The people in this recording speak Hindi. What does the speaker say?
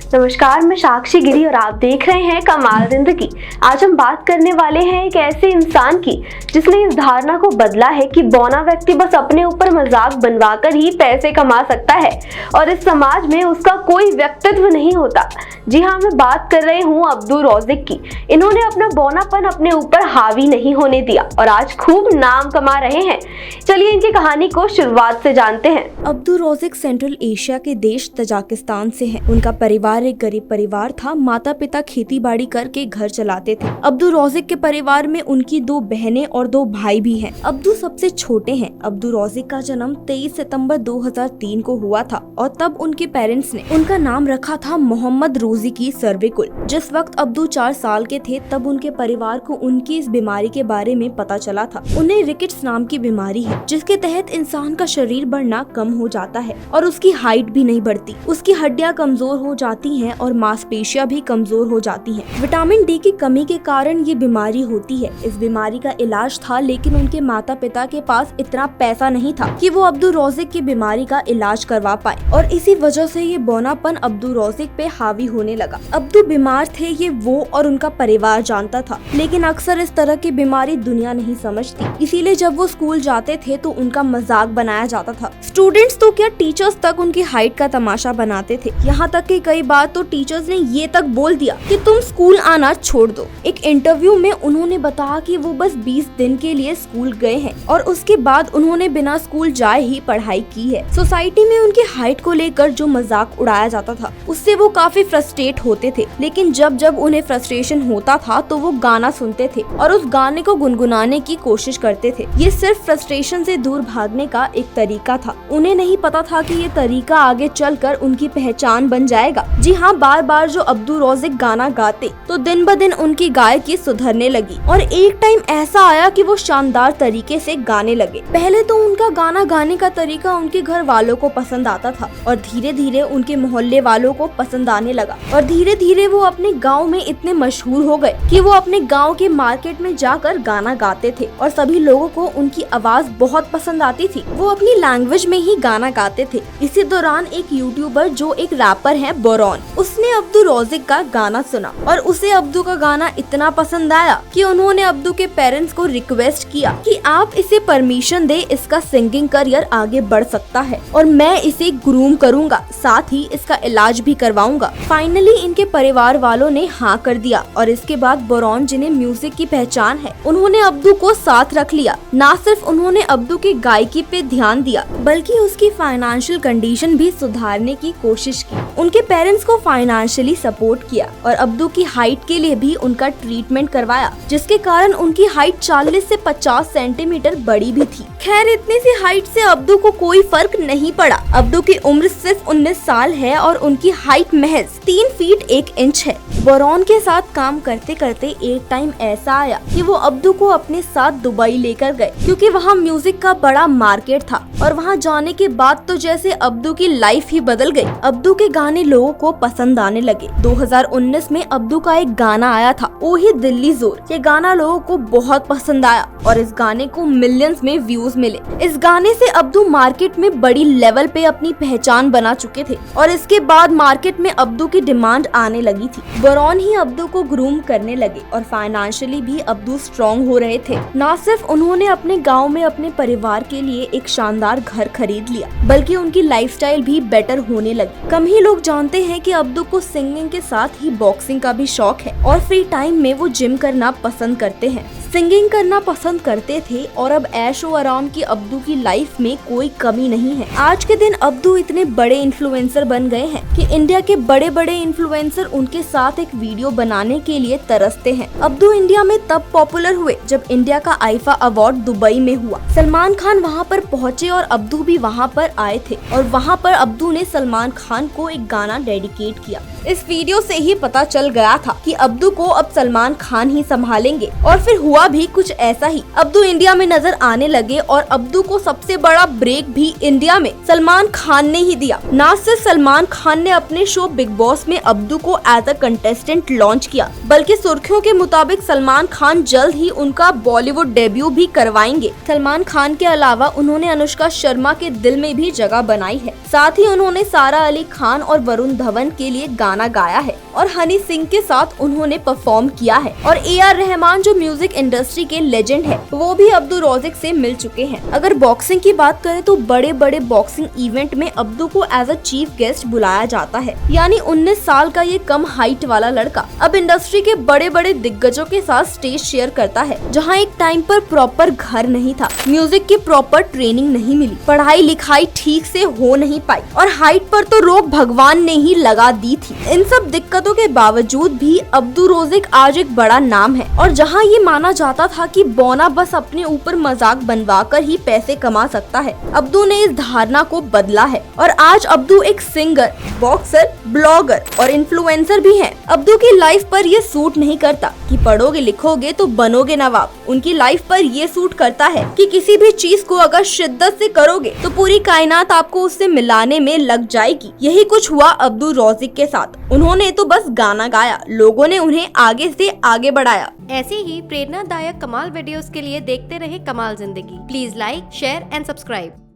नमस्कार, मैं साक्षी गिरी और आप देख रहे हैं कमाल जिंदगी। आज हम बात करने वाले हैं एक ऐसे इंसान की जिसने इस धारणा को बदला है कि बौना व्यक्ति बस अपने ऊपर मजाक बनवाकर ही पैसे कमा सकता है और इस समाज में उसका कोई व्यक्तित्व नहीं होता। जी हाँ, मैं बात कर रही हूँ अब्दू रौज़िक की। इन्होंने अपना बौनापन अपने ऊपर हावी नहीं होने दिया और आज खूब नाम कमा रहे हैं। चलिए इनकी कहानी को शुरुआत से जानते हैं। अब्दू रौज़िक सेंट्रल एशिया के देश तजाकिस्तान से हैं। उनका परिवार एक गरीब परिवार था। माता पिता खेती बाड़ी करके घर चलाते थे। अब्दू रौज़िक के परिवार में उनकी 2 बहनें और 2 भाई भी हैं। अब्दू सबसे छोटे हैं। अब्दू रौज़िक का जन्म 23 सितंबर 2003 को हुआ था और तब उनके पेरेंट्स ने उनका नाम रखा था मोहम्मद रोज़िकी सर्विकुल। जिस वक्त अब्दू 4 साल के थे तब उनके परिवार को उनकी इस बीमारी के बारे में पता चला था। उन्हें रिकेट्स नाम की बीमारी है जिसके तहत इंसान का शरीर बढ़ना कम हो जाता है और उसकी हाइट भी नहीं बढ़ती। उसकी हड्डियां कमजोर हो जाती हैं और मांसपेशियां भी कमजोर हो जाती हैं। विटामिन डी की कमी के कारण ये बीमारी होती है। इस बीमारी का इलाज था लेकिन उनके माता पिता के पास इतना पैसा नहीं था कि वो अब्दू रौज़िक की बीमारी का इलाज करवा पाए और इसी वजह से ये बौनापन अब्दू रौज़िक पे हावी होने लगा। अब्दू बीमार थे ये वो और उनका परिवार जानता था, लेकिन अक्सर इस तरह की बीमारी दुनिया नहीं समझती। इसीलिए जब वो स्कूल जाते थे तो उनका मजाक बनाया जाता था। स्टूडेंट्स तो क्या, टीचर्स तक उनकी हाइट का तमाशा बनाते थे। यहाँ तक कि कई बार तो टीचर्स ने ये तक बोल दिया कि तुम स्कूल आना छोड़ दो। एक इंटरव्यू में उन्होंने बताया कि वो बस 20 दिन के लिए स्कूल गए हैं और उसके बाद उन्होंने बिना स्कूल जाए ही पढ़ाई की है। सोसाइटी में उनकी हाइट को लेकर जो मजाक उड़ाया जाता था उससे वो काफी फ्रस्ट्रेट होते थे, लेकिन जब जब उन्हें फ्रस्ट्रेशन होता था तो वो गाना सुनते थे और उस गाने को गुनगुनाने की कोशिश करते थे। ये सिर्फ फ्रस्ट्रेशन से दूर भागने का एक तरीका था। उन्हें नहीं पता था कि ये तरीका आगे चलकर उनकी पहचान बन जाएगा। जी हाँ, बार बार जो अब्दू रौज़िक गाना गाते तो दिन ब दिन उनकी गायकी सुधरने लगी और एक टाइम ऐसा आया कि वो शानदार तरीके से गाने लगे। पहले तो उनका गाना गाने का तरीका उनके घर वालों को पसंद आता था और धीरे धीरे उनके मोहल्ले वालों को पसंद आने लगा और धीरे धीरे वो अपने गाँव में इतने मशहूर हो गए कि वो अपने गाँव के मार्केट में जाकर गाना गाते थे और सभी लोगों को उनकी आवाज बहुत पसंद आती थी। वो अपनी लैंग्वेज में ही गाना गाते थे। इसी दौरान एक यूट्यूबर जो एक रैपर है बोरॉन, उसने अब्दू रौज़िक का गाना सुना और उसे अब्दू का गाना इतना पसंद आया कि उन्होंने अब्दू के पेरेंट्स को रिक्वेस्ट किया कि आप इसे परमिशन दे, इसका सिंगिंग करियर आगे बढ़ सकता है और मैं इसे ग्रूम करूंगा, साथ ही इसका इलाज भी करवाऊंगा। फाइनली इनके परिवार वालों ने हाँ कर दिया और इसके बाद बोरॉन, जिन्हें म्यूजिक की पहचान है, उन्होंने अब्दू को साथ रख लिया। ना सिर्फ उन्होंने अब्दू की गायकी पे ध्यान दिया बल्कि उसकी फाइनेंशियल कंडीशन भी सुधारने की कोशिश की। उनके पेरेंट्स को फाइनेंशियली सपोर्ट किया और अब्दू की हाइट के लिए भी उनका ट्रीटमेंट करवाया, जिसके कारण उनकी हाइट 40 से 50 सेंटीमीटर बड़ी भी थी। खैर, इतनी सी हाइट से अब्दू को कोई फर्क नहीं पड़ा। अब्दू की उम्र सिर्फ 19 साल है और उनकी हाइट महज 3 फीट 1 इंच है। बोरॉन के साथ काम करते करते एक टाइम ऐसा आया कि वो अब्दू को अपने साथ दुबई लेकर गए, क्योंकि वहाँ म्यूजिक का बड़ा मार्केट था और वहाँ जाने के बाद तो जैसे अब्दू की लाइफ ही बदल गई। अब्दू के गाने लोगों को पसंद आने लगे। 2019 में अब्दू का एक गाना आया था, ओ ही दिल्ली जोर। ये गाना लोगों को बहुत पसंद आया और इस गाने को मिलियंस में व्यूज मिले। इस गाने से अब्दू मार्केट में बड़ी लेवल पे अपनी पहचान बना चुके थे और इसके बाद मार्केट में अब्दू की डिमांड आने लगी थी। बोरॉन ही अब्दू को ग्रूम करने लगे और फाइनेंशियली भी अब्दू स्ट्रॉन्ग हो रहे थे। ना सिर्फ उन्होंने अपने गाँव में अपने परिवार के लिए एक शानदार घर खरीद लिया बल्कि उनकी लाइफस्टाइल भी बेटर होने लगी। कम ही लोग जानते हैं कि अब्दू को सिंगिंग के साथ ही बॉक्सिंग का भी शौक है और फ्री टाइम में वो जिम करना पसंद करते हैं, सिंगिंग करना पसंद करते थे और अब ऐशो आराम की अब्दू की लाइफ में कोई कमी नहीं है। आज के दिन अब्दू इतने बड़े इन्फ्लुएंसर बन गए हैं कि इंडिया के बड़े बड़े इन्फ्लुएंसर उनके साथ एक वीडियो बनाने के लिए तरसते हैं। अब्दू इंडिया में तब पॉपुलर हुए जब इंडिया का आईफा अवार्ड दुबई में हुआ। सलमान खान वहाँ पर पहुँचे और अब्दू भी वहाँ पर आए थे और वहाँ पर अब्दू ने सलमान खान को एक गाना डेडिकेट किया। इस वीडियो से ही पता चल गया था कि अब्दू को अब सलमान खान ही संभालेंगे और फिर हुआ हुआ भी कुछ ऐसा ही। अब्दू इंडिया में नजर आने लगे और अब्दू को सबसे बड़ा ब्रेक भी इंडिया में सलमान खान ने ही दिया। न सिर्फ सलमान खान ने अपने शो बिग बॉस में अब्दू को एज अ कंटेस्टेंट लॉन्च किया, बल्कि सुर्खियों के मुताबिक सलमान खान जल्द ही उनका बॉलीवुड डेब्यू भी करवाएंगे। सलमान खान के अलावा उन्होंने अनुष्का शर्मा के दिल में भी जगह बनाई है। साथ ही उन्होंने सारा अली खान और वरुण धवन के लिए गाना गाया है और हनी सिंह के साथ उन्होंने परफॉर्म किया है। और AR रहमान जो म्यूजिक इंडस्ट्री के लेजेंड है, वो भी अब्दू रौजिक से मिल चुके हैं। अगर बॉक्सिंग की बात करें तो बड़े बड़े बॉक्सिंग इवेंट में अब्दू को एज अ चीफ गेस्ट बुलाया जाता है। यानी 19 साल का ये कम हाइट वाला लड़का अब इंडस्ट्री के बड़े बड़े दिग्गजों के साथ स्टेज शेयर करता है, जहाँ एक टाइम पर प्रॉपर घर नहीं था, म्यूजिक की प्रॉपर ट्रेनिंग नहीं मिली, पढ़ाई लिखाई ठीक से हो नहीं पाई और हाइट पर तो रोक भगवान ने ही लगा दी थी। इन सब दिक्कतों के बावजूद भी अब्दू रौजिक आज एक बड़ा नाम है। और जहाँ ये माना जाता था कि बौना बस अपने ऊपर मजाक बनवाकर ही पैसे कमा सकता है, अब्दू ने इस धारणा को बदला है और आज अब्दू एक सिंगर, बॉक्सर, ब्लॉगर और इन्फ्लुएंसर भी है। अब्दू की लाइफ पर ये सूट नहीं करता कि पढ़ोगे लिखोगे तो बनोगे नवाब। उनकी लाइफ पर ये सूट करता है कि किसी भी चीज को अगर शिद्दत से करोगे तो पूरी कायनात आपको उससे मिलाने में लग जाएगी। यही कुछ हुआ अब्दू रौजिक के साथ। उन्होंने तो बस गाना गाया, लोगों ने उन्हें आगे से आगे बढ़ाया। ऐसे ही प्रेरणादायक कमाल वीडियोस के लिए देखते रहे कमाल जिंदगी। Please like, share and subscribe.